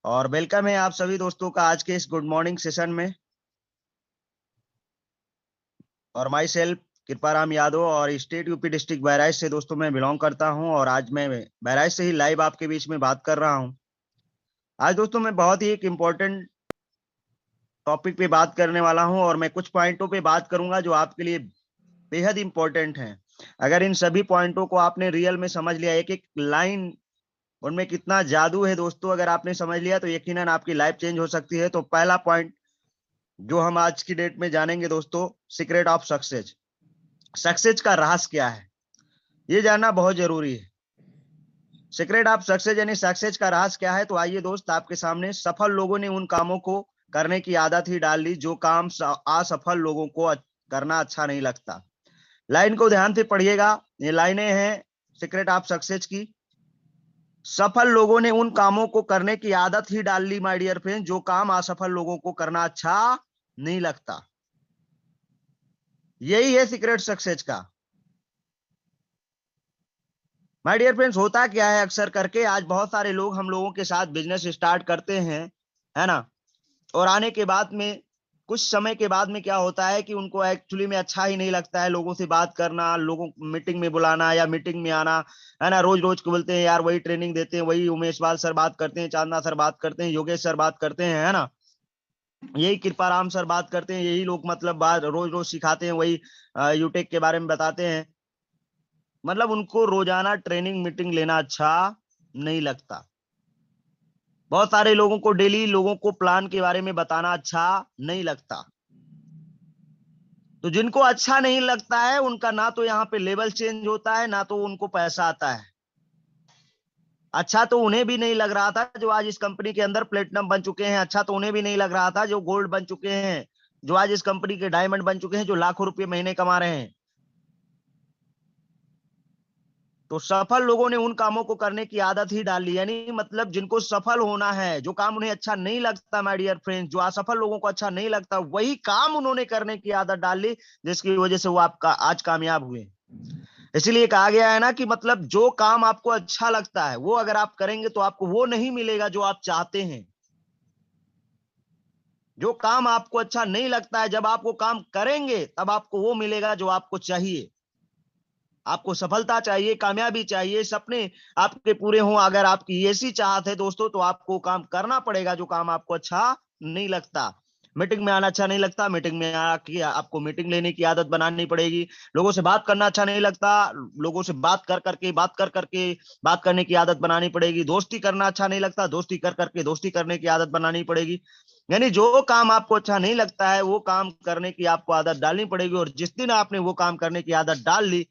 और वेलकम है आप सभी दोस्तों का आज के इस गुड मॉर्निंग सेशन में। और माई सेल्फ कृपाराम यादव और स्टेट यूपी डिस्ट्रिक्ट बहराइच से दोस्तों मैं बिलोंग करता हूं और आज मैं बहराइच से ही लाइव आपके बीच में बात कर रहा हूं। आज दोस्तों मैं बहुत ही एक इम्पोर्टेंट टॉपिक पे बात करने वाला हूं और मैं कुछ पॉइंटों पे बात करूंगा जो आपके लिए बेहद इंपॉर्टेंट हैं। अगर इन सभी पॉइंटों को आपने रियल में समझ लिया, एक एक लाइन उनमें कितना जादू है दोस्तों, अगर आपने समझ लिया तो यकीनन आपकी लाइफ चेंज हो सकती है। तो पहला पॉइंट जो हम आज की डेट में जानेंगे दोस्तों, सीक्रेट ऑफ सक्सेस। सक्सेस का राज क्या है ये जानना बहुत जरूरी है। सीक्रेट ऑफ सक्सेस यानी सक्सेस का राज क्या है, तो आइए दोस्त आपके सामने। सफल लोगों ने उन कामों को करने की आदत ही डाल ली जो काम असफल लोगों को करना अच्छा नहीं लगता। लाइन को ध्यान से पढ़िएगा, ये लाइनें हैं सीक्रेट ऑफ सक्सेस की। सफल लोगों ने उन कामों को करने की आदत ही डाल ली माय डियर फ्रेंड जो काम असफल लोगों को करना अच्छा नहीं लगता। यही है सीक्रेट सक्सेस का। माय डियर फ्रेंड्स, होता क्या है अक्सर करके, आज बहुत सारे लोग हम लोगों के साथ बिजनेस स्टार्ट करते हैं, है ना। और आने के बाद में कुछ समय के बाद में क्या होता है कि उनको एक्चुअली में अच्छा ही नहीं लगता है लोगों से बात करना, लोगों को मीटिंग में बुलाना या मीटिंग में आना, है ना। रोज रोज को बोलते हैं यार वही ट्रेनिंग देते हैं, वही उमेश बाल सर बात करते हैं, चांदना सर बात करते हैं, योगेश सर बात करते हैं, है ना। यही कृपाराम सर बात करते हैं, यही लोग मतलब बात रोज रोज सिखाते हैं, वही यूटेक के बारे में बताते हैं। मतलब उनको रोजाना ट्रेनिंग मीटिंग लेना अच्छा नहीं लगता। बहुत सारे लोगों को डेली लोगों को प्लान के बारे में बताना अच्छा नहीं लगता। तो जिनको अच्छा नहीं लगता है उनका ना तो यहाँ पे लेवल चेंज होता है ना तो उनको पैसा आता है। अच्छा तो उन्हें भी नहीं लग रहा था जो आज इस कंपनी के अंदर प्लेटिनम बन चुके हैं, अच्छा तो उन्हें भी नहीं लग रहा था जो गोल्ड बन चुके हैं, जो आज इस कंपनी के डायमंड बन चुके हैं, जो लाखों रुपए महीने कमा रहे हैं। तो सफल लोगों ने उन कामों को करने की आदत ही डाल ली, यानी मतलब जिनको सफल होना है, जो काम उन्हें अच्छा नहीं लगता माय डियर फ्रेंड्स, जो असफल लोगों को अच्छा नहीं लगता, वही काम उन्होंने करने की आदत डाल ली जिसकी वजह से वो आपका आज कामयाब हुए। इसीलिए कहा गया है ना कि मतलब जो काम आपको अच्छा लगता है वो अगर आप करेंगे तो आपको वो नहीं मिलेगा जो आप चाहते हैं। जो काम आपको अच्छा नहीं लगता है, जब आप वो काम करेंगे तब आपको वो मिलेगा जो आपको चाहिए। आपको सफलता चाहिए, कामयाबी चाहिए, सपने आपके पूरे हों, अगर आपकी ऐसी चाहत है दोस्तों तो आपको काम करना पड़ेगा जो काम आपको अच्छा नहीं लगता। मीटिंग में आना अच्छा नहीं लगता, मीटिंग में आके आपको मीटिंग लेने की आदत बनानी पड़ेगी। लोगों से बात करना अच्छा नहीं लगता, लोगों से बात कर करके बात करने की आदत बनानी पड़ेगी। दोस्ती करना अच्छा नहीं लगता, दोस्ती कर करके दोस्ती करने की आदत बनानी पड़ेगी। यानी जो काम आपको अच्छा नहीं लगता है वो काम करने की आपको आदत डालनी पड़ेगी। और जिस दिन आपने वो काम करने की आदत डाल ली,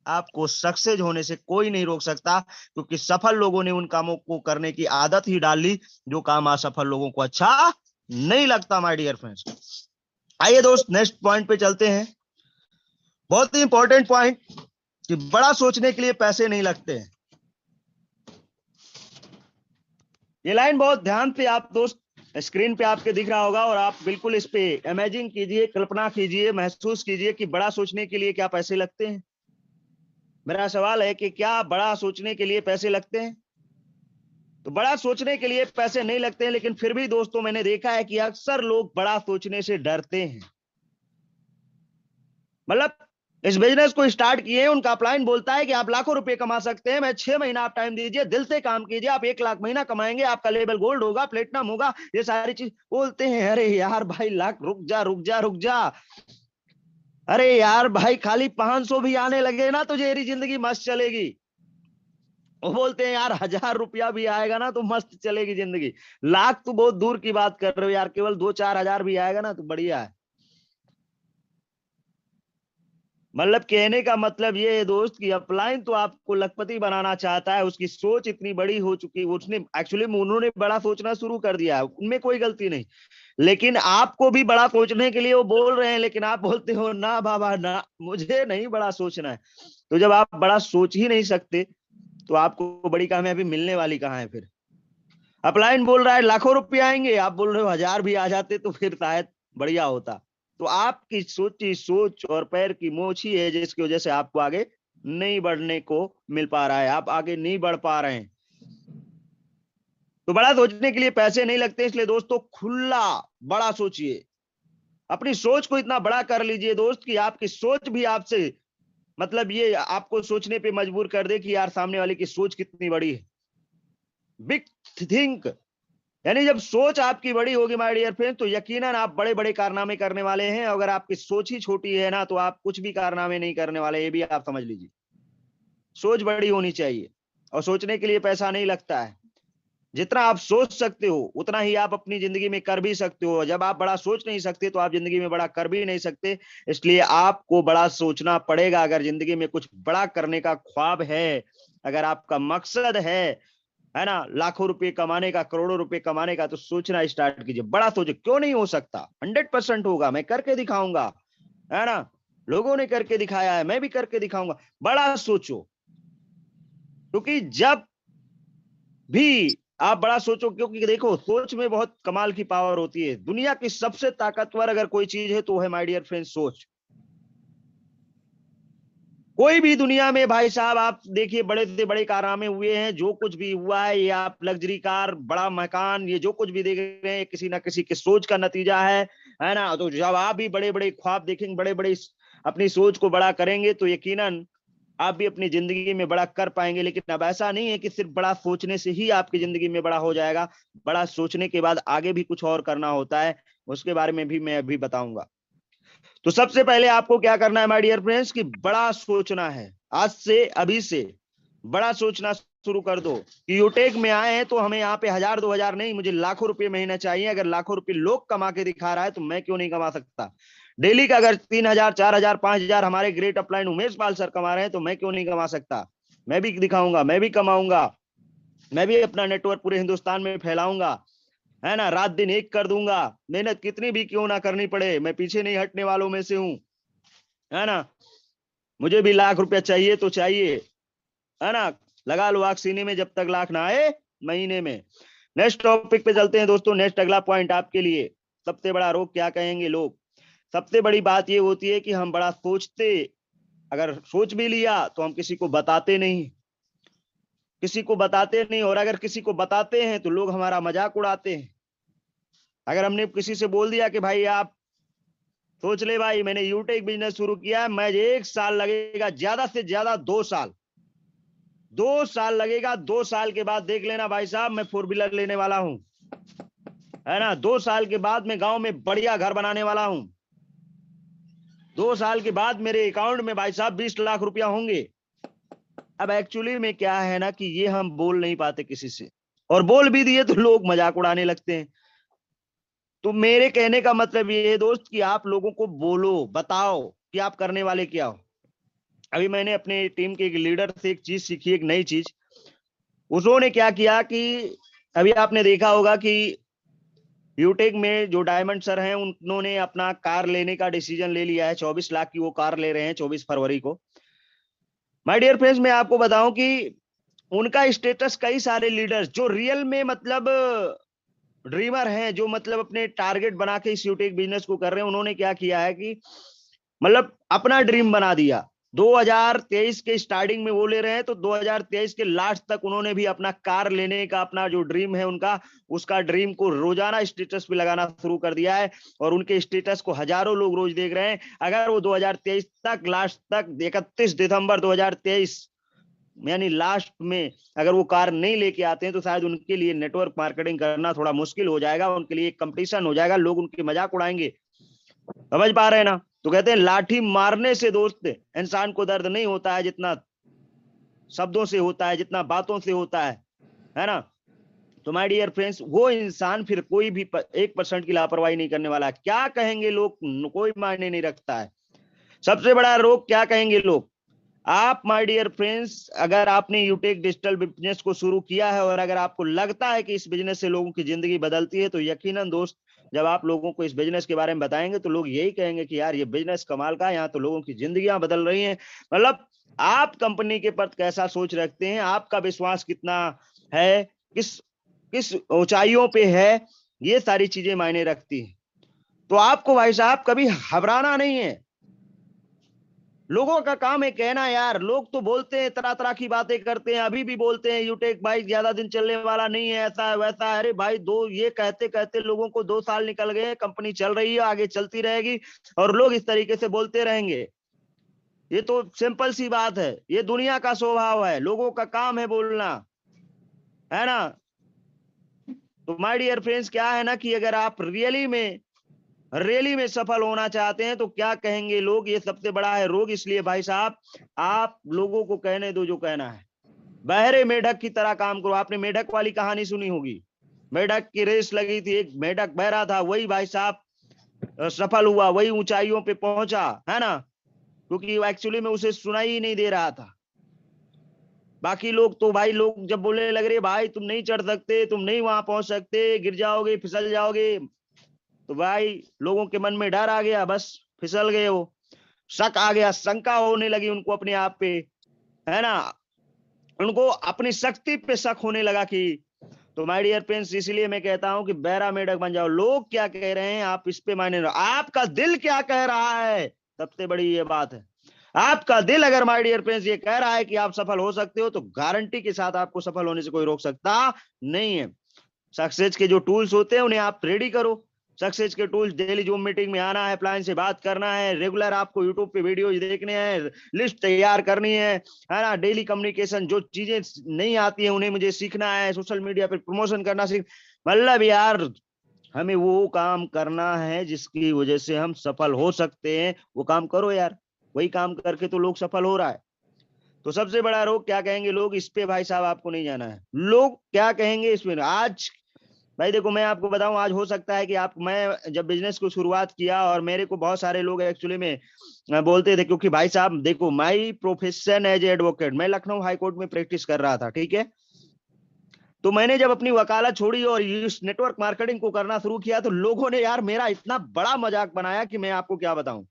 आपको सक्सेस होने से कोई नहीं रोक सकता, क्योंकि सफल लोगों ने उन कामों को करने की आदत ही डाल ली जो काम असफल लोगों को अच्छा नहीं लगता माय डियर फ्रेंड्स। आइए दोस्त नेक्स्ट पॉइंट पे चलते हैं। बहुत ही इंपॉर्टेंट पॉइंट कि बड़ा सोचने के लिए पैसे नहीं लगते हैं। ये लाइन बहुत ध्यान से आप दोस्त स्क्रीन पे आपके दिख रहा होगा और आप बिल्कुल इस पे इमेजिन कीजिए, कल्पना कीजिए, महसूस कीजिए कि बड़ा सोचने के लिए क्या पैसे लगते हैं। मेरा सवाल है कि क्या बड़ा सोचने के लिए पैसे लगते हैं? तो बड़ा सोचने के लिए पैसे नहीं लगते हैं, लेकिन फिर भी दोस्तों मैंने देखा है कि अक्सर लोग बड़ा सोचने से डरते हैं। मतलब इस बिजनेस को स्टार्ट किए, उनका अपलाइन बोलता है कि आप लाखों रुपए कमा सकते हैं, मैं 6 महीना आप टाइम दीजिए, दिल से काम कीजिए, आप 1 लाख महीना कमाएंगे, आपका लेवल गोल्ड होगा, प्लेटिनम होगा, ये सारी चीज बोलते हैं। अरे यार भाई लाख, रुक जा रुक जा रुक जा। अरे यार भाई खाली 500 भी आने लगे ना तो तेरी जिंदगी मस्त चलेगी। वो बोलते हैं यार 1,000 रुपया भी आएगा ना तो मस्त चलेगी जिंदगी। लाख तो बहुत दूर की बात कर रहे हो यार, केवल 2-4 हजार भी आएगा ना तो बढ़िया है। मतलब कहने का मतलब ये है दोस्त कि अपलाइन तो आपको लखपति बनाना चाहता है, उसकी सोच इतनी बड़ी हो चुकी, उसने एक्चुअली उन्होंने बड़ा सोचना शुरू कर दिया है, उनमें कोई गलती नहीं। लेकिन आपको भी बड़ा सोचने के लिए वो बोल रहे हैं, लेकिन आप बोलते हो ना बाबा ना, मुझे नहीं बड़ा सोचना है। तो जब आप बड़ा सोच ही नहीं सकते तो आपको बड़ी कामयाबी मिलने वाली कहाँ है फिर। अपलाइन बोल रहा है लाखों रुपए आएंगे, आप बोल रहे हो 1,000 भी आ जाते तो फिर शायद बढ़िया होता। तो आपकी सोची सोच और पैर की मोच ही है जिसकी वजह से आपको आगे नहीं बढ़ने को मिल पा रहा है, आप आगे नहीं बढ़ पा रहे हैं। तो बड़ा सोचने के लिए पैसे नहीं लगते, इसलिए दोस्तों खुला बड़ा सोचिए, अपनी सोच को इतना बड़ा कर लीजिए दोस्त कि आपकी सोच भी आपसे मतलब ये आपको सोचने पे मजबूर कर दे कि यार सामने वाले की सोच कितनी बड़ी है। बिग थिंक, यानी जब सोच आपकी बड़ी होगी माय डियर फ्रेंड, तो यकीनन आप बड़े बड़े कारनामे करने वाले हैं। अगर आपकी सोच ही छोटी है ना, तो आप कुछ भी कारनामे नहीं करने वाले, ये भी आप समझ लीजिए। सोच बड़ी होनी चाहिए, और सोचने के लिए पैसा नहीं लगता है। जितना आप सोच सकते हो उतना ही आप अपनी जिंदगी में कर भी सकते हो। जब आप बड़ा सोच नहीं सकते तो आप जिंदगी में बड़ा कर भी नहीं सकते। इसलिए आपको बड़ा सोचना पड़ेगा। अगर जिंदगी में कुछ बड़ा करने का ख्वाब है, अगर आपका मकसद है ना, लाखों रुपए कमाने का, करोड़ों रुपए कमाने का, तो सोचना स्टार्ट कीजिए, बड़ा सोचो। क्यों नहीं हो सकता? 100% होगा, मैं करके दिखाऊंगा, है ना। लोगों ने करके दिखाया है, मैं भी करके दिखाऊंगा। बड़ा सोचो, क्योंकि जब भी आप बड़ा सोचो, क्योंकि देखो सोच में बहुत कमाल की पावर होती है। दुनिया की सबसे ताकतवर अगर कोई चीज है तो वो है माय डियर फ्रेंड सोच। कोई भी दुनिया में भाई साहब आप देखिए, बड़े से बड़े कारनामे हुए हैं, जो कुछ भी हुआ है, ये आप लग्जरी कार, बड़ा मकान, ये जो कुछ भी देख रहे हैं, किसी ना किसी के सोच का नतीजा है ना। तो जब आप भी बड़े बड़े ख्वाब देखेंगे, बड़े बड़े अपनी सोच को बड़ा करेंगे, तो यकीनन आप भी अपनी जिंदगी में बड़ा कर पाएंगे। लेकिन अब ऐसा नहीं है कि सिर्फ बड़ा सोचने से ही आपकी जिंदगी में बड़ा हो जाएगा। बड़ा सोचने के बाद आगे भी कुछ और करना होता है, उसके बारे में भी मैं अभी बताऊंगा। तो सबसे पहले आपको क्या करना है माय डियर फ्रेंड्स, कि बड़ा सोचना है। आज से, अभी से बड़ा सोचना शुरू कर दो कि यूटेक में आए हैं तो हमें यहाँ पे 1000 2000 नहीं, मुझे लाखों रुपए महीना चाहिए। अगर लाखों रुपए लोग कमा के दिखा रहा है तो मैं क्यों नहीं कमा सकता? डेली का अगर 3000 4000 5000 हमारे great upline Umesh Pal sir कमा रहे हैं, तो मैं क्यों नहीं कमा सकता? मैं भी दिखाऊंगा, मैं भी कमाऊंगा, मैं भी अपना नेटवर्क पूरे हिंदुस्तान में फैलाऊंगा, है ना। रात दिन एक कर दूंगा, मेहनत कितनी भी क्यों ना करनी पड़े, मैं पीछे नहीं हटने वालों में से हूं, है ना। मुझे भी लाख रुपया चाहिए तो चाहिए, है ना। लगा लो आग सीने में जब तक लाख ना आए महीने में। नेक्स्ट टॉपिक पे चलते हैं दोस्तों। नेक्स्ट अगला पॉइंट आपके लिए, सबसे बड़ा रोग क्या कहेंगे लोग। सबसे बड़ी बात ये होती है कि हम बड़ा सोचते, अगर सोच भी लिया तो हम किसी को बताते नहीं, किसी को बताते नहीं। और अगर किसी को बताते हैं तो लोग हमारा मजाक उड़ाते हैं। अगर हमने किसी से बोल दिया कि भाई आप सोच ले भाई, मैंने यूटेक बिजनेस शुरू किया है, मैं 1 साल लगेगा, ज्यादा से ज्यादा 2 साल, 2 साल लगेगा, 2 साल के बाद देख लेना भाई साहब, मैं 4 व्हीलर लेने वाला हूं, है ना। 2 साल के बाद मैं गांव में बढ़िया घर बनाने वाला हूं। 2 साल के बाद मेरे अकाउंट में भाई साहब 20 लाख रुपया होंगे। अब एक्चुअली में क्या है ना, कि ये हम बोल नहीं पाते किसी से, और बोल भी दिए तो लोग मजाक उड़ाने लगते हैं। तो मेरे कहने का मतलब ये है दोस्त, कि आप लोगों को बोलो, बताओ कि आप करने वाले क्या हो। अभी मैंने अपने टीम के एक लीडर से एक चीज सीखी, एक नई चीज। उन्होंने क्या किया कि अभी आपने देखा होगा कि यूटेक में जो डायमंड सर हैं, उन्होंने अपना कार लेने का डिसीजन ले लिया है। 24 लाख की वो कार ले रहे हैं 24 फरवरी को। माय डियर फ्रेंड्स, मैं आपको बताऊं कि उनका स्टेटस कई सारे लीडर्स जो रियल में मतलब ड्रीमर हैं, जो मतलब अपने टारगेट बना के इस यूटेक बिजनेस को कर रहे हैं, उन्होंने क्या किया है कि मतलब अपना ड्रीम बना दिया। 2023 के स्टार्टिंग में वो ले रहे हैं, तो 2023 के लास्ट तक उन्होंने भी अपना कार लेने का अपना जो ड्रीम है उनका, उसका ड्रीम को रोजाना स्टेटस पे लगाना शुरू कर दिया है। और उनके स्टेटस को हजारों लोग रोज देख रहे हैं। अगर वो 2023 तक, लास्ट तक 31 दिसंबर 2023 यानी लास्ट में अगर वो कार नहीं लेके आते हैं, तो शायद उनके लिए नेटवर्क मार्केटिंग करना थोड़ा मुश्किल हो जाएगा, उनके लिए एक कंपटीशन हो जाएगा, लोग उनके मजाक उड़ाएंगे। समझ पा रहे हैं ना। तो कहते हैं लाठी मारने से दोस्त इंसान को दर्द नहीं होता है जितना शब्दों से होता है, जितना बातों से होता है ना। तो माय डियर फ्रेंड्स, वो इंसान फिर कोई भी 1% की लापरवाही नहीं करने वाला। क्या कहेंगे लोग, कोई मायने नहीं रखता है। सबसे बड़ा रोग क्या कहेंगे लोग। आप माय डियर फ्रेंड्स, अगर आपने यूटेक डिजिटल बिजनेस को शुरू किया है और अगर आपको लगता है कि इस बिजनेस से लोगों की जिंदगी बदलती है, तो यकीनन दोस्त, जब आप लोगों को इस बिजनेस के बारे में बताएंगे तो लोग यही कहेंगे कि यार ये बिजनेस कमाल का है, यहाँ तो लोगों की जिंदगियां बदल रही हैं। मतलब आप कंपनी के प्रति कैसा सोच रखते हैं, आपका विश्वास कितना है, किस किस ऊंचाइयों पे है, ये सारी चीजें मायने रखती हैं। तो आपको भाई साहब कभी घबराना नहीं है। लोगों का काम है कहना यार, लोग तो बोलते हैं, तरह तरह की बातें करते हैं, अभी भी बोलते हैं यूटेक भाई ज्यादा दिन चलने वाला नहीं है, ऐसा है वैसा है। अरे भाई दो, ये कहते कहते लोगों को 2 साल निकल गए, कंपनी चल रही है, आगे चलती रहेगी और लोग इस तरीके से बोलते रहेंगे। ये तो सिंपल सी बात है, ये दुनिया का स्वभाव है, लोगों का काम है बोलना, है ना। तो माय डियर फ्रेंड्स, क्या है ना कि अगर आप रियली में सफल होना चाहते हैं तो क्या कहेंगे लोग, ये सबसे बड़ा है रोग। इसलिए भाई साहब, आप लोगों को कहने दो जो कहना है। बहरे मेढक की तरह काम करो। आपने मेढक वाली कहानी सुनी होगी, मेढक की रेस लगी थी, एक मेढक बहरा था, वही भाई साहब सफल हुआ, वही ऊंचाइयों पे पहुंचा, है ना, क्योंकि एक्चुअली में उसे सुनाई ही नहीं दे रहा था। बाकी लोग तो भाई, लोग जब बोलने लग रहे भाई तुम नहीं चढ़ सकते, तुम नहीं वहां पहुंच सकते, गिर जाओगे, फिसल जाओगे, तो भाई लोगों के मन में डर आ गया, बस फिसल गए वो, शक आ गया, शंका होने लगी उनको अपने आप पे, है ना, उनको अपनी शक्ति पे शक होने लगा कि। तो माय डियर फ्रेंड्स, इसलिए मैं कहता हूं कि बैरा मेढक बन जाओ। लोग क्या कह रहे हैं आप इस पे मायने रहो, आपका दिल क्या कह रहा है, सबसे बड़ी ये बात है। आपका दिल अगर माय डियर फ्रेंड्स ये कह रहा है कि आप सफल हो सकते हो, तो गारंटी के साथ आपको सफल होने से कोई रोक सकता नहीं है। सक्सेस के जो टूल्स होते हैं उन्हें आप रेडी करो। सक्सेस के टूल्स, डेली जूम मीटिंग में आना है, प्लान से बात करना है, रेगुलर आपको यूट्यूब पे वीडियोज देखने हैं, लिस्ट तैयार करनी है ना, डेली कम्युनिकेशन, जो चीजें नहीं आती है उन्हें मुझे सीखना है, सोशल मीडिया पे प्रमोशन करना सीख, मतलब यार हमें वो काम करना है जिसकी वजह से हम सफल हो सकते हैं, वो काम करो यार। वही काम करके तो लोग सफल हो रहा है। तो सबसे बड़ा रोग क्या कहेंगे लोग, इस पे भाई साहब आपको नहीं जाना है। लोग क्या कहेंगे इसमें आज, भाई देखो मैं आपको बताऊं, आज हो सकता है कि आप, मैं जब बिजनेस को शुरुआत किया और मेरे को बहुत सारे लोग एक्चुअली में बोलते थे, क्योंकि भाई साहब देखो माई प्रोफेशन एज एडवोकेट, मैं लखनऊ हाई कोर्ट में प्रैक्टिस कर रहा था, ठीक है। तो मैंने जब अपनी वकालत छोड़ी और इस नेटवर्क मार्केटिंग को करना शुरू किया, तो लोगों ने यार मेरा इतना बड़ा मजाक बनाया कि मैं आपको क्या बताऊं।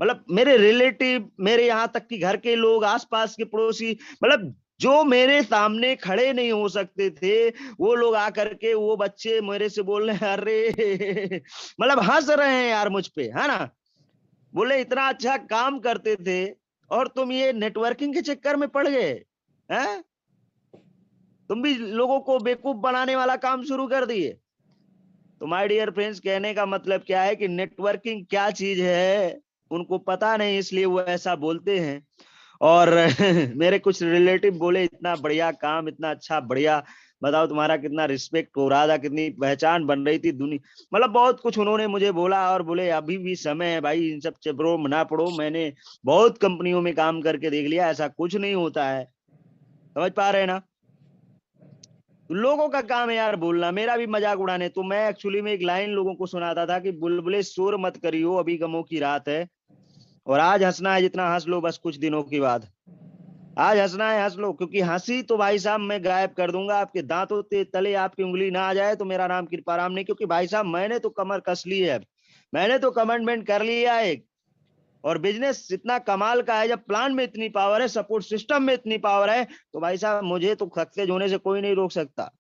मतलब मेरे रिलेटिव, मेरे यहाँ तक कि घर के लोग, आसपास के पड़ोसी, मतलब जो मेरे सामने खड़े नहीं हो सकते थे, वो लोग आकर के, वो बच्चे मेरे से बोल रहे हैं, अरे मतलब हंस रहे हैं यार मुझ पे, है ना। बोले इतना अच्छा काम करते थे और तुम ये नेटवर्किंग के चक्कर में पड़ गए, हैं, तुम भी लोगों को बेवकूफ बनाने वाला काम शुरू कर दिए। तो माय डियर फ्रेंड्स, कहने का मतलब क्या है कि नेटवर्किंग क्या चीज है उनको पता नहीं, इसलिए वो ऐसा बोलते हैं। और मेरे कुछ रिलेटिव बोले इतना बढ़िया काम, इतना अच्छा, बढ़िया, बताओ तुम्हारा कितना रिस्पेक्ट हो रहा था, कितनी पहचान बन रही थी दुनिया, मतलब बहुत कुछ उन्होंने मुझे बोला। और बोले अभी भी समय है भाई, इन सब चक्करों में ना पड़ो, मैंने बहुत कंपनियों में काम करके देख लिया, ऐसा कुछ नहीं होता है। समझ पा रहे हैं ना। लोगों का काम है यार बोलना, मेरा भी मजाक उड़ाने। तो मैं एक्चुअली में एक लाइन लोगों को सुनाता था कि बुलबुले शोर मत करियो, अभी गमों की रात है, और आज हंसना है जितना हंस लो बस कुछ दिनों की बात। आज हंसना है हंस लो, क्योंकि हंसी तो भाई साहब मैं गायब कर दूंगा, आपके दांतों के तले आपकी उंगली ना आ जाए तो मेरा नाम कृपाराम नहीं। क्योंकि भाई साहब मैंने तो कमर कस ली है, मैंने तो कमिटमेंट कर लिया है। और बिजनेस इतना कमाल का है, जब प्लान में इतनी पावर है, सपोर्ट सिस्टम में इतनी पावर है, तो भाई साहब मुझे तो सक्सेस होने से कोई नहीं रोक सकता।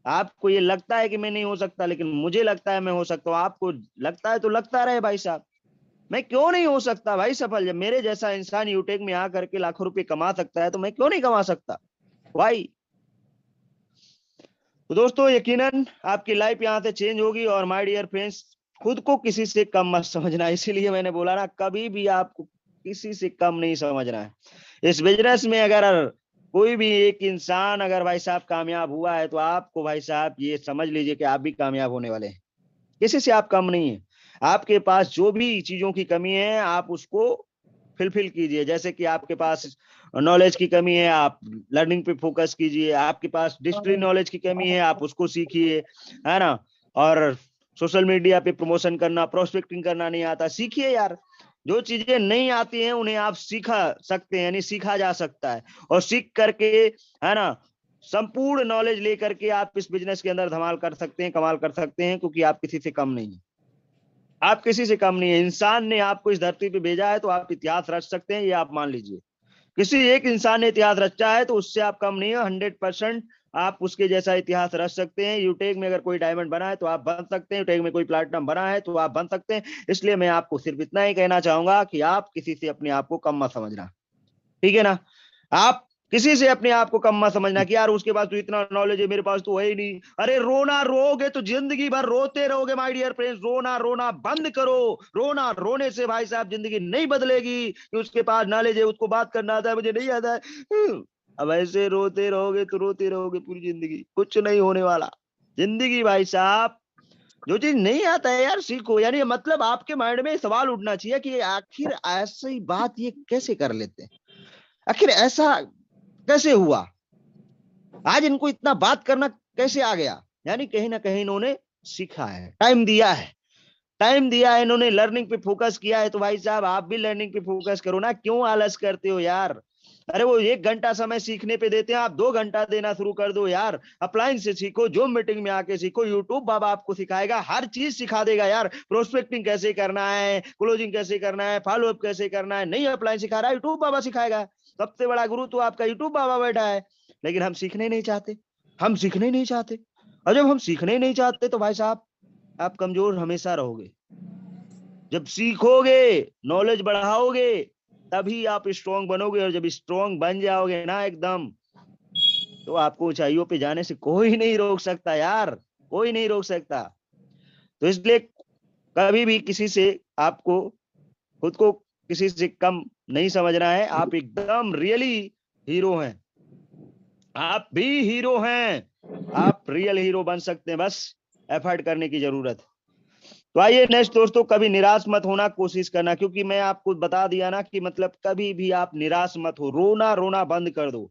आपको ये लगता है कि मैं नहीं हो सकता, लेकिन मुझे लगता है मैं हो सकता हूँ। आपको लगता है तो लगता रहे भाई साहब, मैं क्यों नहीं हो सकता भाई सफल। जब मेरे जैसा इंसान यूटेक में आकर के लाखों रुपए कमा सकता है, तो मैं क्यों नहीं कमा सकता भाई। तो दोस्तों यकीनन आपकी लाइफ यहाँ से चेंज होगी। और माय डियर फ्रेंड्स, खुद को किसी से कम मत समझना, इसीलिए मैंने बोला ना, कभी भी आपको किसी से कम नहीं समझना है। इस बिजनेस में अगर कोई भी एक इंसान अगर भाई साहब कामयाब हुआ है, तो आपको भाई साहब ये समझ लीजिए कि आप भी कामयाब होने वाले हैं। किसी से आप कम नहीं है। आपके पास जो भी चीजों की कमी है, आप उसको फिलफिल कीजिए। जैसे कि आपके पास नॉलेज की कमी है, आप लर्निंग पे फोकस कीजिए। आपके पास डिजिटल नॉलेज की कमी है, आप उसको सीखिए, है ना। और सोशल मीडिया पे प्रमोशन करना, प्रोस्पेक्टिंग करना नहीं आता, सीखिए यार। जो चीजें नहीं आती हैं उन्हें आप सीखा सकते हैं, यानी सीखा जा सकता है। और सीख करके, है ना, संपूर्ण नॉलेज लेकर के आप इस बिजनेस के अंदर धमाल कर सकते हैं, कमाल कर सकते हैं, क्योंकि आप किसी से कम नहीं है। आप किसी से कम नहीं है। इंसान ने आपको इस धरती पे भेजा है तो आप इतिहास रच सकते हैं, ये आप मान लीजिए। किसी एक इंसान ने इतिहास रचा है तो उससे आप कम नहीं है, 100%। आप उसके जैसा इतिहास रच सकते हैं। यूटेक में अगर कोई डायमंड बना है तो आप बन सकते हैं, यूटेक में कोई प्लैटिनम बना है तो आप बन सकते हैं। इसलिए मैं आपको सिर्फ इतना ही कहना चाहूंगा कि आप किसी से अपने आप को कम मत समझना, ठीक है ना। आप किसी से अपने आप को कम मत समझना कि यार उसके पास तो इतना नॉलेज है, मेरे पास तो है ही नहीं। अरे रोना रोगे तो जिंदगी भर रोते रहोगे माय डियर फ्रेंड्स। रोना रोना बंद करो। रोना रोने से भाई साहब जिंदगी नहीं बदलेगी कि उसके पास नॉलेज है, उसको बात करना आता है, मुझे नहीं आता है। अब ऐसे रोते रहोगे तो रोते रहोगे पूरी जिंदगी, कुछ नहीं होने वाला। जिंदगी भाई साहब, जो चीज नहीं आता है यार सीखो। यानी मतलब आपके माइंड में सवाल उठना चाहिए कि आखिर ऐसी बात ये कैसे कर लेते हैं, आखिर ऐसा कैसे हुआ, आज इनको इतना बात करना कैसे आ गया। यानी कहीं ना कहीं इन्होंने सीखा है, टाइम दिया है, टाइम दिया है इन्होंने, लर्निंग पे फोकस किया है। तो भाई साहब आप भी लर्निंग पे फोकस करो ना, क्यों आलस करते हो यार। अरे वो 1 घंटा समय सीखने पे देते हैं, आप 2 घंटा देना शुरू कर दो यार। अपलाइन से सीखो, जूम मीटिंग में आके सीखो, यूट्यूब बाबा आपको सिखाएगा, हर चीज सिखा देगा यार। प्रोस्पेक्टिंग कैसे करना है, क्लोजिंग कैसे करना है, फॉलो अप कैसे करना है, नहीं अपलाइन सिखा रहा है, यूट्यूब बाबा सिखाएगा। सबसे बड़ा गुरु तो आपका यूट्यूब बाबा बैठा है। लेकिन हम सीखने नहीं चाहते, हम सीखने नहीं चाहते। और जब हम सीखने नहीं चाहते तो भाई साहब आप कमजोर हमेशा रहोगे। जब सीखोगे, नॉलेज बढ़ाओगे, तभी आप स्ट्रांग बनोगे। और जब स्ट्रांग बन जाओगे ना एकदम, तो आपको ऊंचाइयों पे जाने से कोई नहीं रोक सकता यार, कोई नहीं रोक सकता। तो इसलिए कभी भी किसी से आपको खुद को किसी से कम नहीं समझना है। आप एकदम रियली हीरो हैं, आप भी हीरो हैं, आप रियल हीरो बन सकते हैं, बस एफर्ट करने की जरूरत है। तो आइए नेक्स्ट दोस्तों, कभी निराश मत होना, कोशिश करना। क्योंकि मैं आपको बता दिया ना कि मतलब कभी भी आप निराश मत हो, रोना रोना बंद कर दो,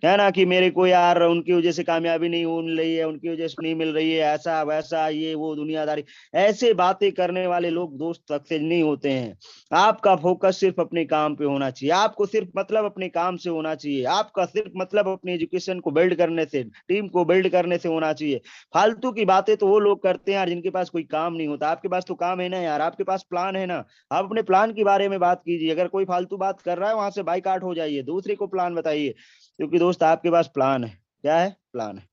है ना। कि मेरे को यार उनकी वजह से कामयाबी नहीं हो रही है, उनकी वजह से नहीं मिल रही है, ऐसा वैसा ये वो दुनियादारी, ऐसे बातें करने वाले लोग दोस्त सक्सेस नहीं होते हैं। आपका फोकस सिर्फ अपने काम पे होना चाहिए, आपको सिर्फ मतलब अपने काम से होना चाहिए, आपका सिर्फ मतलब अपनी एजुकेशन को बिल्ड करने से, टीम को बिल्ड करने से होना चाहिए। फालतू की बातें तो वो लोग करते हैं यार जिनके पास कोई काम नहीं होता। आपके पास तो काम है ना यार, आपके पास प्लान है ना, आप अपने प्लान के बारे में बात कीजिए। अगर कोई फालतू बात कर रहा है वहां से बाइकआउट हो जाइए, दूसरे को प्लान बताइए। क्योंकि दोस्त आपके पास प्लान है, क्या है, प्लान है।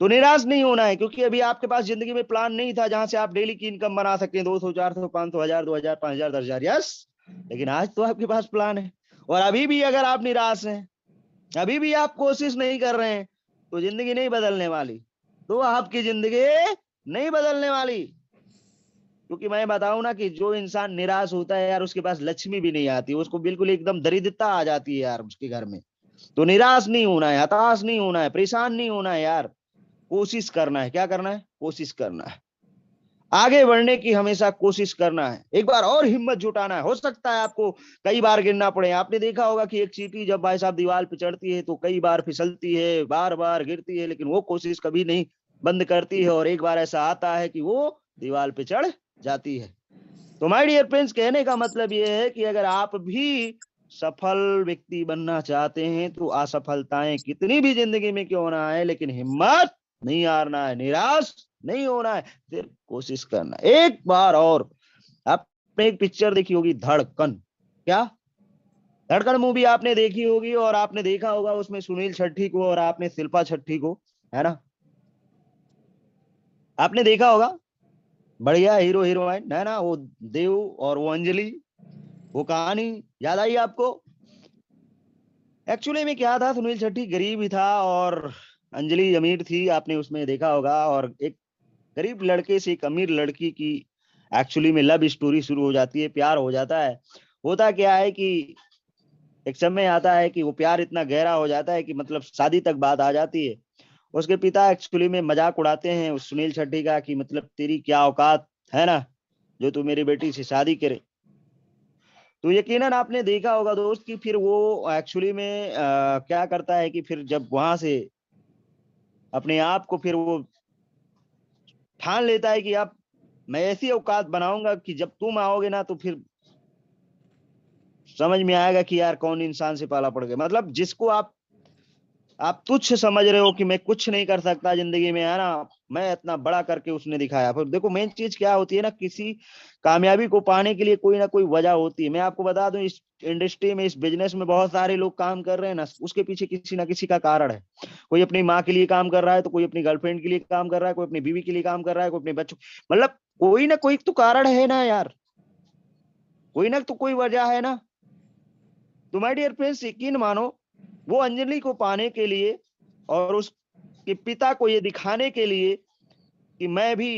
तो निराश नहीं होना है, क्योंकि अभी आपके पास जिंदगी में प्लान नहीं था जहां से आप डेली की इनकम बना सकें, 200 400 500 1000 2000 5000 10,000, यस। लेकिन आज तो आपके पास प्लान है। और अभी भी अगर आप निराश हैं, अभी भी आप कोशिश नहीं कर रहे हैं, तो जिंदगी नहीं बदलने वाली, तो आपकी जिंदगी नहीं बदलने वाली। क्योंकि मैं बताऊं ना कि जो इंसान निराश होता है यार, उसके पास लक्ष्मी भी नहीं आती, उसको बिल्कुल एकदम दरिद्रता आ जाती है यार उसके घर में। तो निराश नहीं होना है, हताश नहीं होना है, परेशान नहीं होना है यार। कोशिश करना है, क्या करना है, कोशिश करना है, आगे बढ़ने की हमेशा कोशिश करना है, एक बार और हिम्मत जुटाना है। हो सकता है आपको कई बार गिरना पड़े। आपने देखा होगा कि एक चींटी जब भाई साहब दीवार पे चढ़ती है तो कई बार फिसलती है, बार बार गिरती है, लेकिन वो कोशिश कभी नहीं बंद करती है। और एक बार ऐसा आता है कि वो दीवार पे चढ़ जाती है। तो माय डियर फ्रेंड्स, कहने का मतलब ये है कि अगर आप भी सफल व्यक्ति बनना चाहते हैं तो असफलताएं कितनी भी जिंदगी में क्यों ना आए, लेकिन हिम्मत नहीं हारना है, निराश नहीं होना है, सिर्फ कोशिश करना है। एक बार और, आपने एक पिक्चर देखी होगी धड़कन, क्या, धड़कन मूवी आपने देखी होगी, और आपने देखा होगा उसमें सुनील शेट्टी को और आपने शिल्पा शेट्टी को, है ना, आपने देखा होगा। बढ़िया हीरो हीरोइन है ना, वो देव और वो अंजलि, वो कहानी याद आई आपको। एक्चुअली में क्या था, सुनील शेट्टी गरीब ही था और अंजलि अमीर थी, आपने उसमें देखा होगा। और एक गरीब लड़के से एक अमीर लड़की की एक्चुअली में लव स्टोरी शुरू हो जाती है, प्यार हो जाता है। होता क्या है कि एक समय आता है कि वो प्यार इतना गहरा हो जाता है कि मतलब शादी तक बात आ जाती है। उसके पिता एक्चुअली में मजाक उड़ाते हैं उस सुनील शेट्टी का कि मतलब तेरी क्या औकात है ना, जो तू मेरी बेटी से शादी करे। तो यकीनन आपने देखा होगा दोस्त कि फिर वो एक्चुअली में क्या करता है कि फिर जब वहां से अपने आप को फिर वो ठान लेता है कि अब मैं ऐसी औकात बनाऊंगा कि जब तुम आओगे ना तो फिर समझ में आएगा कि यार कौन इंसान से पाला पड़ गया। मतलब जिसको आप आप तुच्छ समझ रहे हो कि मैं कुछ नहीं कर सकता जिंदगी में, है ना, मैं इतना बड़ा करके उसने दिखाया। फिर देखो मेन चीज क्या होती है ना, किसी कामयाबी को पाने के लिए कोई ना कोई वजह होती है। मैं आपको बता दूं, इस इंडस्ट्री में, इस बिजनेस में बहुत सारे लोग काम कर रहे हैं ना, उसके पीछे किसी ना किसी का कारण है। कोई अपनी माँ के लिए काम कर रहा है, तो कोई अपनी गर्लफ्रेंड के लिए काम कर रहा है, कोई अपनी बीवी के लिए काम कर रहा है, कोई अपने बच्चों, मतलब कोई ना कोई तो कारण है ना यार, कोई ना तो कोई वजह है ना। तो माय डियर फ्रेंड्स, यकीन मानो, वो अंजलि को पाने के लिए और उसके पिता को ये दिखाने के लिए कि मैं भी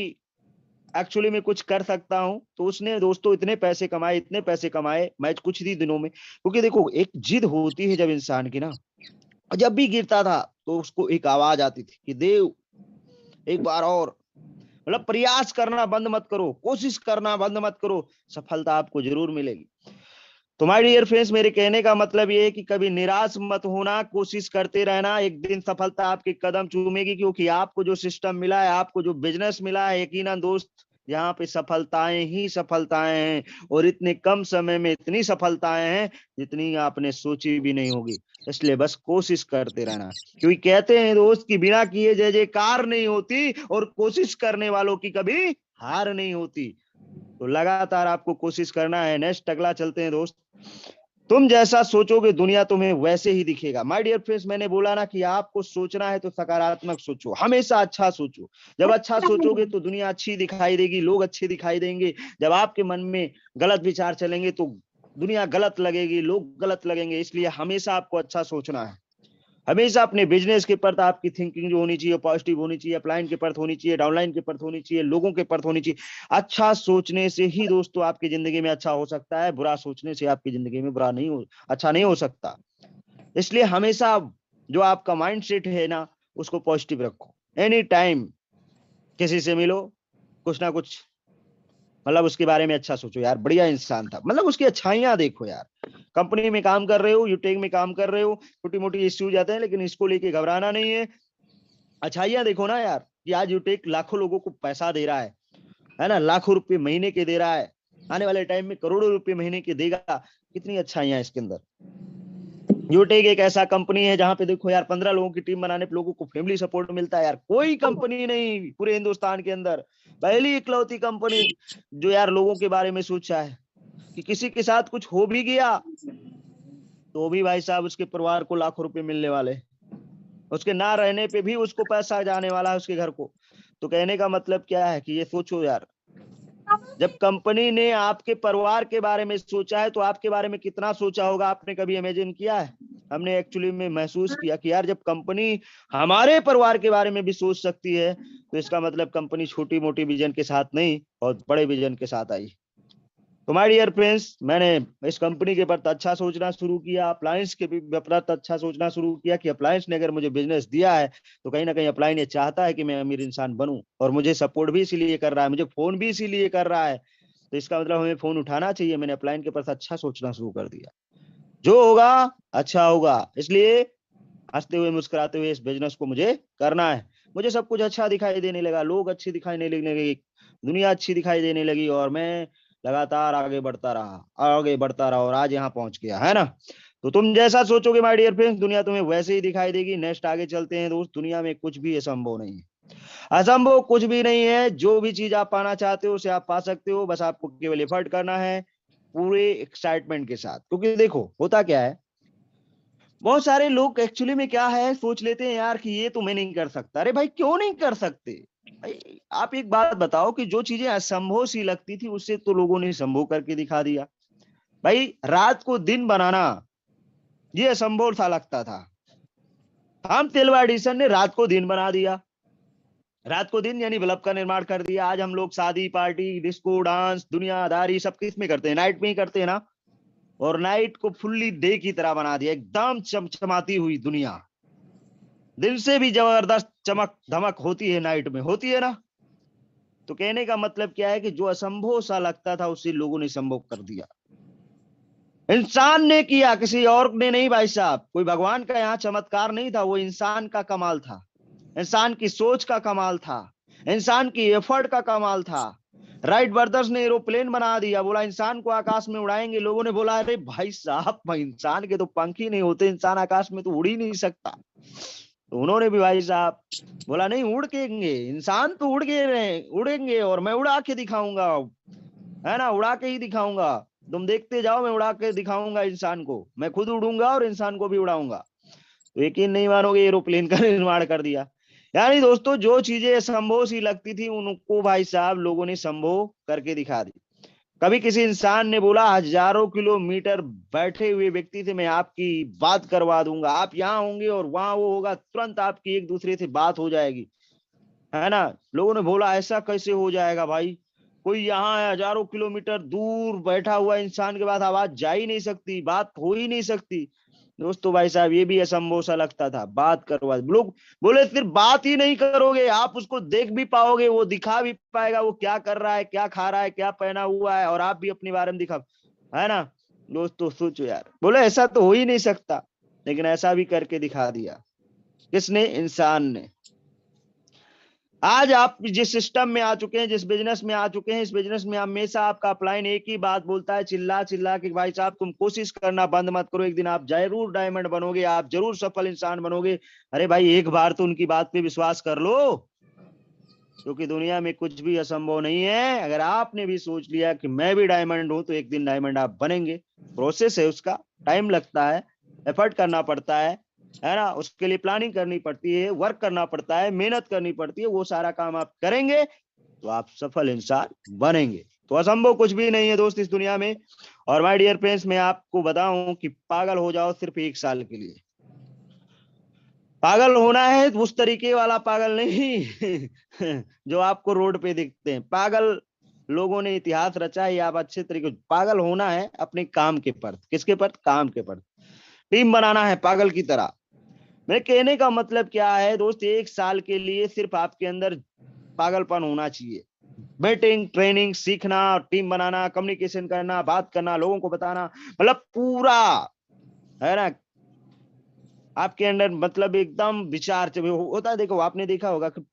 एक्चुअली में कुछ कर सकता हूं, तो उसने दोस्तों इतने पैसे कमाए, इतने पैसे कमाए मैच कुछ ही दिनों में। क्योंकि देखो एक जिद होती है जब इंसान की ना, जब भी गिरता था तो उसको एक आवाज आती थी कि देव एक बार और, मतलब प्रयास करना बंद मत करो, कोशिश करना बंद मत करो, सफलता आपको जरूर मिलेगी। तो माय डियर फ्रेंड्स, मेरे कहने का मतलब ये है कि कभी निराश मत होना, कोशिश करते रहना, एक दिन सफलता आपके कदम चूमेगी। क्योंकि आपको जो सिस्टम मिला है, आपको जो बिजनेस मिला है, यकीनन दोस्त यहाँ पे सफलताएं ही सफलताएं हैं, और इतने कम समय में इतनी सफलताएं हैं जितनी आपने सोची भी नहीं होगी। इसलिए बस कोशिश करते रहना, क्योंकि कहते हैं दोस्त कि बिना किए जय जयकार नहीं होती, और कोशिश करने वालों की कभी हार नहीं होती। तो लगातार आपको कोशिश करना है। नेक्स्ट अगला चलते हैं दोस्त। तुम जैसा सोचोगे दुनिया तुम्हें वैसे ही दिखेगा। माय डियर फ्रेंड्स, मैंने बोला ना कि आपको सोचना है तो सकारात्मक सोचो, हमेशा अच्छा सोचो। जब अच्छा सोचोगे तो दुनिया अच्छी दिखाई देगी, लोग अच्छे दिखाई देंगे। जब आपके मन में गलत विचार चलेंगे तो दुनिया गलत लगेगी, लोग गलत लगेंगे। इसलिए हमेशा आपको अच्छा सोचना है। हमेशा अपने बिजनेस के प्रति आपकी थिंकिंग जो होनी चाहिए पॉजिटिव होनी चाहिए, अपलाइन के प्रति होनी चाहिए, डाउनलाइन के प्रति होनी चाहिए, लोगों के प्रति होनी चाहिए। अच्छा सोचने से ही दोस्तों आपकी जिंदगी में अच्छा हो सकता है, बुरा सोचने से आपकी जिंदगी में बुरा नहीं हो, अच्छा नहीं हो सकता। इसलिए हमेशा जो आपका माइंड सेट है ना, उसको पॉजिटिव रखो। एनी टाइम किसी से मिलो, कुछ ना कुछ मतलब उसके बारे में अच्छा सोचो, यार बढ़िया इंसान था, मतलब उसकी अच्छाइयां देखो यार। कंपनी में काम कर रहे हो, यूटेक में काम कर रहे हो, छोटी मोटी इश्यूज आते हैं, लेकिन इसको लेके घबराना नहीं है। अच्छाइयां देखो ना यार, कि आज यूटेक लाखों लोगों को पैसा दे रहा है ना, लाखों रुपए महीने के दे रहा है, आने वाले टाइम में करोड़ों रुपए महीने के देगा। कितनी अच्छाइयां इसके अंदर। यूटेक एक ऐसा कंपनी है जहां पे देखो यार 15 लोगों की टीम बनाने पे लोगों को फैमिली सपोर्ट मिलता है यार। कोई कंपनी नहीं पूरे हिंदुस्तान के अंदर, पहली इकलौती कंपनी जो यार लोगों के बारे में सोचा है कि किसी के साथ कुछ हो भी गया तो भी भाई साहब उसके परिवार को लाखों रुपए मिलने वाले, उसके ना रहने पे भी उसको पैसा जाने वाला है उसके घर को। तो कहने का मतलब क्या है कि ये सोचो यार, जब कंपनी ने आपके परिवार के बारे में सोचा है तो आपके बारे में कितना सोचा होगा, आपने कभी इमेजिन किया है? हमने एक्चुअली में महसूस किया कि यार जब कंपनी हमारे परिवार के बारे में भी सोच सकती है, तो इसका मतलब कंपनी छोटी मोटी विजन के साथ नहीं, बहुत बड़े विजन के साथ आई। तो माय डियर फ्रेंड्स, मैंने इस कंपनी के प्रति अच्छा सोचना शुरू किया, अप्लायंस के प्रति अच्छा सोचना शुरू किया कि अप्लायंस ने अगर मुझे बिजनेस दिया है तो कहीं ना कहीं अप्लायंस ये चाहता है कि मैं अमीर इंसान बनूं, और मुझे सपोर्ट भी इसीलिए कर रहा है, मुझे फोन भी इसीलिए कर रहा है। तो इसका मतलब हमें फोन उठाना चाहिए। मैंने अप्लायंस के प्रति अच्छा सोचना शुरू कर दिया, जो होगा अच्छा होगा। इसलिए हंसते हुए मुस्कुराते हुए इस बिजनेस को मुझे करना है। मुझे सब कुछ अच्छा दिखाई देने लगा, लोग अच्छे दिखाई नहीं लगने लगे, दुनिया अच्छी दिखाई देने लगी, और मैं लगातार आगे बढ़ता रहा और आज यहाँ पहुंच गया, है ना। तो तुम जैसा सोचोगे माय डियर फ्रेंड्स, दुनिया तुम्हें वैसे ही दिखाई देगी। नेक्स्ट आगे चलते हैं दोस्त। दुनिया में कुछ भी असंभव नहीं है, असंभव कुछ भी नहीं है। जो भी चीज आप पाना चाहते हो उसे आप पा सकते हो, बस आपको केवल एफर्ट करना है पूरे एक्साइटमेंट के साथ। क्योंकि देखो होता क्या है, बहुत सारे लोग एक्चुअली में क्या है सोच लेते हैं यार कि ये तो मैं नहीं कर सकता। अरे भाई क्यों नहीं कर सकते? भाई आप एक बात बताओ कि जो चीजें असंभव सी लगती थी उससे तो लोगों ने संभव करके दिखा दिया। भाई रात को दिन बनाना ये असंभव सा लगता था, हम तेलवा एडिसन ने रात को दिन बना दिया। रात को दिन यानी बल्ब का निर्माण कर दिया। आज हम लोग शादी पार्टी डिस्को डांस दुनियादारी सब किस में करते हैं? नाइट में ही करते हैं ना। और नाइट को फुल्ली डे की तरह बना दिया, एकदम चमचमाती हुई दुनिया। दिन से भी जबरदस्त चमक धमक होती है नाइट में, होती है ना। तो कहने का मतलब क्या है कि जो असंभव सा लगता था उसे लोगों ने संभव कर दिया। इंसान ने किया, किसी और ने नहीं भाई साहब। कोई भगवान का यहाँ चमत्कार नहीं था, वो इंसान का कमाल था, इंसान की सोच का कमाल था, इंसान की एफर्ट का कमाल था। राइट ब्रदर्स ने एरोप्लेन बना दिया, बोला इंसान को आकाश में उड़ाएंगे। लोगों ने बोला अरे भाई साहब, इंसान के तो पंख ही नहीं होते, इंसान आकाश में तो उड़ ही नहीं सकता। तो उन्होंने भी भाई साहब बोला नहीं, उड़ेंगे, इंसान तो उड़ेंगे और मैं उड़ा के दिखाऊंगा, है ना, उड़ा के ही दिखाऊंगा, तुम देखते जाओ, मैं उड़ा के दिखाऊंगा इंसान को, मैं खुद उड़ूंगा और इंसान को भी उड़ाऊंगा। तो यकीन नहीं मानोगे, एरोप्लेन का निर्माण कर दिया। यानी दोस्तों, जो चीजें असंभव सी लगती थी उनको भाई साहब लोगों ने संभव करके दिखा दी। कभी किसी इंसान ने बोला हजारों किलोमीटर बैठे हुए व्यक्ति से मैं आपकी बात करवा दूंगा, आप यहाँ होंगे और वहां वो होगा, तुरंत आपकी एक दूसरे से बात हो जाएगी, है ना। लोगों ने बोला ऐसा कैसे हो जाएगा भाई, कोई यहाँ है हजारों किलोमीटर दूर बैठा हुआ इंसान के पास आवाज जा ही नहीं सकती, बात हो ही नहीं सकती। दोस्तों भाई साहब, ये भी असंभव सा लगता था, बात करवा, लोग बोले सिर्फ बात ही नहीं करोगे, आप उसको देख भी पाओगे, वो दिखा भी पाएगा, वो क्या कर रहा है, क्या खा रहा है, क्या पहना हुआ है, और आप भी अपने बारे में दिखा, है ना। दोस्तों सोचो यार, बोले ऐसा तो हो ही नहीं सकता, लेकिन ऐसा भी करके दिखा दिया। किसने? इंसान ने। आज आप जिस सिस्टम में आ चुके हैं, जिस बिजनेस में आ चुके हैं, इस बिजनेस में हमेशा आपका अपलाइन एक ही बात बोलता है, चिल्ला चिल्ला के, भाई साहब तुम कोशिश करना बंद मत करो, एक दिन आप जरूर डायमंड बनोगे, आप जरूर सफल इंसान बनोगे। अरे भाई, एक बार तो उनकी बात पे विश्वास कर लो, क्योंकि दुनिया में कुछ भी असंभव नहीं है। अगर आपने भी सोच लिया कि मैं भी डायमंड हूं, तो एक दिन डायमंड आप बनेंगे। प्रोसेस है, उसका टाइम लगता है, एफर्ट करना पड़ता है ना, उसके लिए प्लानिंग करनी पड़ती है, वर्क करना पड़ता है, मेहनत करनी पड़ती है, वो सारा काम आप करेंगे तो आप सफल इंसान बनेंगे। तो असंभव कुछ भी नहीं है दोस्त इस दुनिया में। और माय डियर फ्रेंड्स, मैं आपको बताऊं कि पागल हो जाओ सिर्फ 1 साल के लिए। पागल होना है उस तरीके वाला पागल नहीं जो आपको रोड पे दिखते हैं। पागल लोगों ने इतिहास रचा है, आप अच्छे तरीके, पागल होना है अपने काम के प्रति। किसके प्रति? काम के प्रति। टीम बनाना है पागल की तरह। मेरे कहने का मतलब क्या है दोस्त, 1 साल के लिए सिर्फ आपके अंदर पागलपन होना चाहिए। बैटिंग, ट्रेनिंग, सीखना, टीम बनाना, कम्युनिकेशन करना, बात करना, लोगों को बताना, मतलब पूरा, है ना, आपके अंदर मतलब एकदम विचार होता है। देखो, आपने देखा होगा कि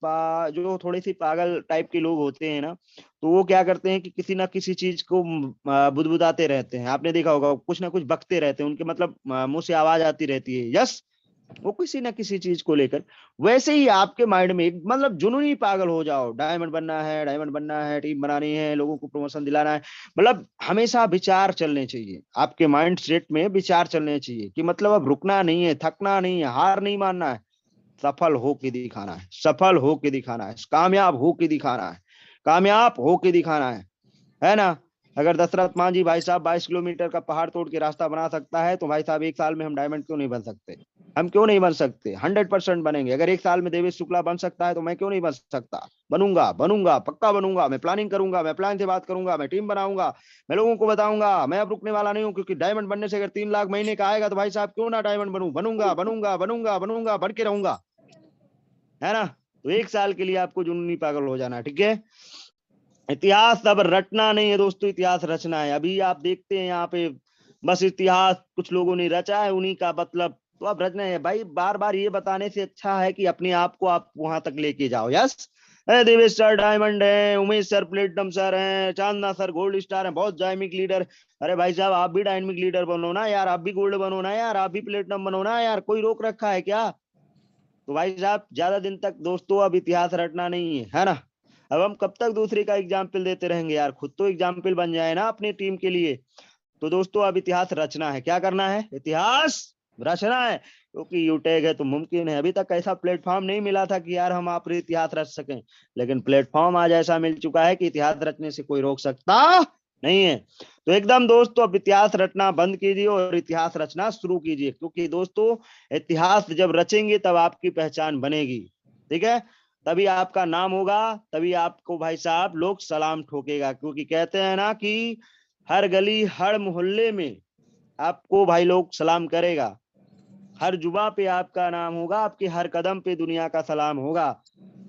जो थोड़े से पागल टाइप के लोग होते हैं ना, तो वो क्या करते हैं कि किसी ना किसी चीज को बुदबुदाते रहते हैं। आपने देखा होगा, कुछ ना कुछ बकते रहते हैं, उनके मतलब मुंह से आवाज आती रहती है, यस, वो किसी ना किसी चीज को लेकर। वैसे ही आपके माइंड में एक मतलब जुनूनी पागल हो जाओ, डायमंड बनना है, डायमंड बनना है, टीम बनानी है, लोगों को प्रमोशन दिलाना है, मतलब हमेशा विचार चलने चाहिए आपके माइंड सेट में, विचार चलने चाहिए कि मतलब अब रुकना नहीं है, थकना नहीं है, हार नहीं मानना है, सफल होके दिखाना है, सफल होके दिखाना है, कामयाब होके दिखाना है, कामयाब होके दिखाना है ना। अगर दशरथ मांझी भाई साहब 22 किलोमीटर का पहाड़ तोड़ के रास्ता बना सकता है, तो भाई साहब 1 साल में हम डायमंड क्यों नहीं बन सकते? हम क्यों नहीं बन सकते? 100% बनेंगे। अगर 1 साल में देवेश शुक्ला बन सकता है, तो मैं क्यों नहीं बन सकता? बनूंगा, बनूंगा, पक्का बनूंगा। मैं प्लानिंग करूंगा, मैं प्लान से बात करूंगा, मैं टीम बनाऊंगा, मैं लोगों को बताऊंगा। मैं अब रुकने वाला नहीं हूँ, क्योंकि डायमंड बनने से अगर 3 लाख महीने का आएगा, तो भाई साहब क्यों ना डायमंड बनूं, बनूंगा, बनूंगा, बनूंगा, बनूंगा, बन के रहूंगा, है ना। तो 1 साल के लिए आपको जुनूनी पागल हो जाना, ठीक है। इतिहास अब रटना नहीं है दोस्तों, इतिहास रचना है। अभी आप देखते हैं यहाँ पे बस इतिहास कुछ लोगों ने रचा है, उन्हीं का मतलब तो अब रचना है भाई। बार बार ये बताने से अच्छा है कि अपने आप को आप वहां तक लेके जाओ। यस, देवेश सर डायमंड है, उमेश सर प्लेटिनम सर हैं, चांदना सर गोल्ड स्टार हैं, बहुत डायमिक लीडर। अरे भाई साहब, आप भी डायमिक लीडर बनो ना यार, आप भी गोल्ड बनो ना यार, आप भी प्लेटिनम बनो ना यार, कोई रोक रखा है क्या? तो भाई साहब, ज्यादा दिन तक दोस्तों अब इतिहास रटना नहीं है ना। अब हम कब तक दूसरे का एग्जाम्पल देते रहेंगे यार, खुद तो एग्जाम्पल बन जाए ना अपनी टीम के लिए। तो दोस्तों, अब इतिहास रचना है। क्या करना है? इतिहास रचना है, क्योंकि यूटेग है तो मुमकिन है। अभी तक ऐसा प्लेटफॉर्म नहीं मिला था कि यार हम आप इतिहास रच सकें, लेकिन प्लेटफॉर्म आज ऐसा मिल चुका है कि इतिहास रचने से कोई रोक सकता नहीं है। तो एकदम दोस्तों, अब इतिहास रटना बंद कीजिए और इतिहास रचना शुरू कीजिए, क्योंकि दोस्तों इतिहास जब रचेंगे तब आपकी पहचान बनेगी, ठीक है। तभी आपका नाम होगा, तभी आपको भाई साहब लोग सलाम ठोकेगा, क्योंकि कहते हैं ना कि हर गली हर मोहल्ले में आपको भाई लोग सलाम करेगा, हर जुबा पे आपका नाम होगा, आपके हर कदम पे दुनिया का सलाम होगा।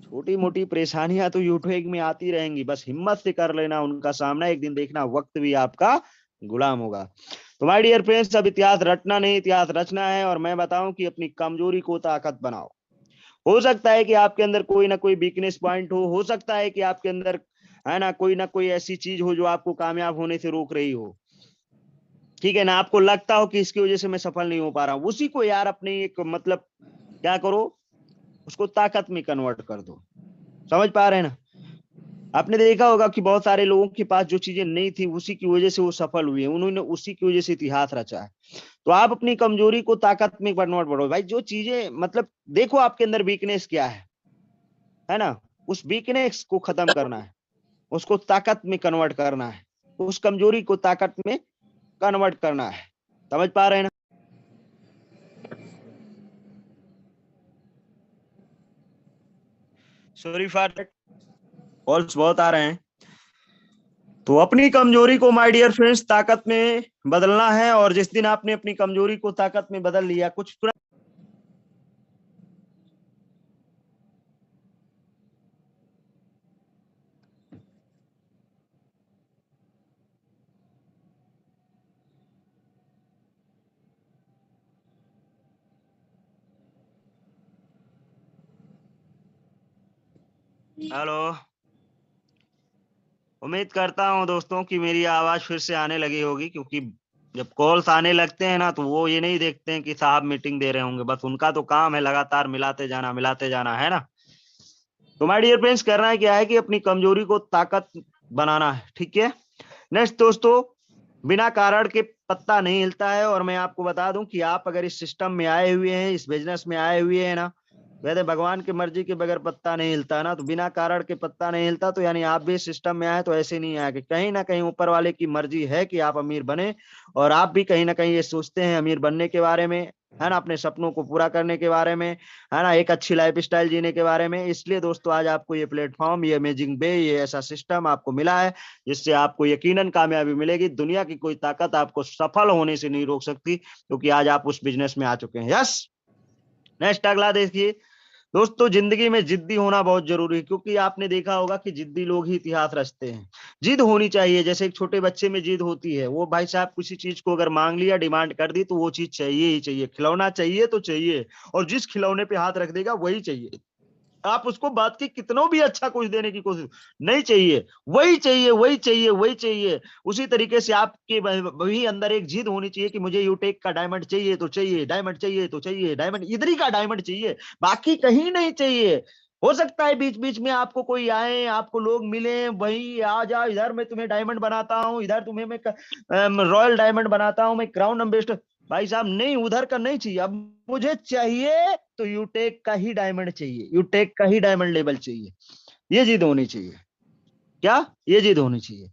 छोटी मोटी परेशानियां तो यूट्यूब में आती रहेंगी, बस हिम्मत से कर लेना उनका सामना, एक दिन देखना वक्त भी आपका गुलाम होगा। तो माय डियर फ्रेंड्स, अब इतिहास रटना नहीं, इतिहास रचना है। और मैं बताऊं कि अपनी कमजोरी को ताकत बनाओ। हो सकता है कि आपके अंदर कोई ना कोई वीकनेस पॉइंट हो सकता है कि आपके अंदर है ना कोई ऐसी चीज हो जो आपको कामयाब होने से रोक रही हो, ठीक है ना, आपको लगता हो कि इसकी वजह से मैं सफल नहीं हो पा रहा हूं, उसी को यार अपनी एक मतलब क्या करो, उसको ताकत में कन्वर्ट कर दो। समझ पा रहे हैं ना? आपने देखा होगा कि बहुत सारे लोगों के पास जो चीजें नहीं थी उसी की वजह से वो सफल हुए हैं, उन्होंने उसी की वजह से इतिहास रचा है। तो आप अपनी कमजोरी को ताकत में कन्वर्ट करो भाई। जो चीजें मतलब देखो आपके अंदर वीकनेस क्या है ना, उस वीकनेस को खत्म करना है, उसको ताकत में कन्वर्ट करना है, उस कमजोरी को ताकत में कन्वर्ट करना है। समझ पा रहे हैं ना? सॉरी फॉर दैट, कॉल्स बहुत आ रहे हैं। तो अपनी कमजोरी को माय डियर फ्रेंड्स ताकत में बदलना है, और जिस दिन आपने अपनी कमजोरी को ताकत में बदल लिया, कुछ हेलो, उम्मीद करता हूं दोस्तों कि मेरी आवाज फिर से आने लगी होगी, क्योंकि जब कॉल्स आने लगते हैं ना तो वो ये नहीं देखते हैं कि साहब मीटिंग दे रहे होंगे, बस उनका तो काम है लगातार मिलाते जाना, है ना। तो माय डियर फ्रेंड्स, करना है क्या है कि अपनी कमजोरी को ताकत बनाना है, ठीक है। नेक्स्ट दोस्तों, बिना कारण के पत्ता नहीं हिलता है, और मैं आपको बता दूं कि आप अगर इस सिस्टम में आए हुए हैं, इस बिजनेस में आए हुए हैं ना, वैसे भगवान की मर्जी के बगैर पत्ता नहीं हिलता ना, तो बिना कारण के पत्ता नहीं हिलता, तो यानी आप भी इस सिस्टम में आए तो ऐसे नहीं आए कि कहीं ना कहीं ऊपर वाले की मर्जी है कि आप अमीर बने, और आप भी कहीं ना कहीं ये सोचते हैं अमीर बनने के बारे में, है ना, अपने सपनों को पूरा करने के बारे में, है ना, एक अच्छी लाइफ स्टाइल जीने के बारे में। इसलिए दोस्तों आज आपको ये प्लेटफॉर्म, ये अमेजिंग वे, ये ऐसा सिस्टम आपको मिला है जिससे आपको यकीनन कामयाबी मिलेगी। दुनिया की कोई ताकत आपको सफल होने से नहीं रोक सकती, क्योंकि आज आप उस बिजनेस में आ चुके हैं। यस। नेक्स्ट अगला देखिए दोस्तों, जिंदगी में जिद्दी होना बहुत जरूरी है, क्योंकि आपने देखा होगा कि जिद्दी लोग ही इतिहास रचते हैं। जिद होनी चाहिए, जैसे एक छोटे बच्चे में जिद होती है, वो भाई साहब किसी चीज को अगर मांग लिया, डिमांड कर दी, तो वो चीज चाहिए ही चाहिए, खिलौना चाहिए तो चाहिए, और जिस खिलौने पे हाथ रख देगा वही चाहिए। आप उसको बात की कितना भी अच्छा कुछ देने की कोशिश, नहीं चाहिए, वही चाहिए वही चाहिए वही चाहिए। उसी तरीके से आपके वही अंदर एक जिद होनी चाहिए कि मुझे यूटेक का डायमंड चाहिए तो चाहिए, डायमंड चाहिए तो चाहिए, डायमंड इधर ही का डायमंड चाहिए, बाकी कहीं नहीं चाहिए। हो सकता है बीच बीच में आपको कोई आए, आपको लोग मिले, वही आ जाओ इधर मैं तुम्हें डायमंड बनाता हूँ, इधर तुम्हें मैं रॉयल डायमंड बनाता हूँ, मैं क्राउन एम्बेसडर। भाई साहब नहीं, उधर का नहीं चाहिए, अब मुझे चाहिए तो यूटेक का ही डायमंड चाहिए, यूटेक का ही डायमंड लेवल चाहिए। ये जिद होनी चाहिए, क्या, ये जिद होनी चाहिए।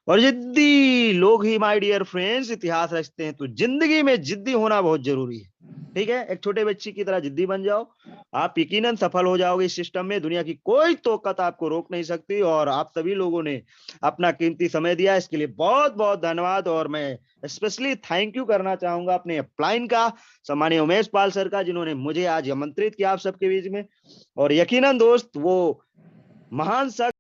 और जिद्दी लोग ही माय डियर फ्रेंड्स इतिहास रचते हैं। तो जिंदगी में जिद्दी होना बहुत जरूरी है, ठीक है। एक छोटे बच्चे की तरह जिद्दी बन जाओ, आप यकीनन सफल हो जाओगे इस सिस्टम में, दुनिया की कोई ताकत आपको रोक नहीं सकती। और आप सभी लोगों ने अपना कीमती समय दिया, इसके लिए बहुत बहुत धन्यवाद। और मैं स्पेशली थैंक यू करना चाहूंगा अपने अपलाइन का, सम्मानीय उमेश पाल सर का, जिन्होंने मुझे आज आमंत्रित किया आप सबके बीच में। और यकीनन दोस्त वो महान शख्स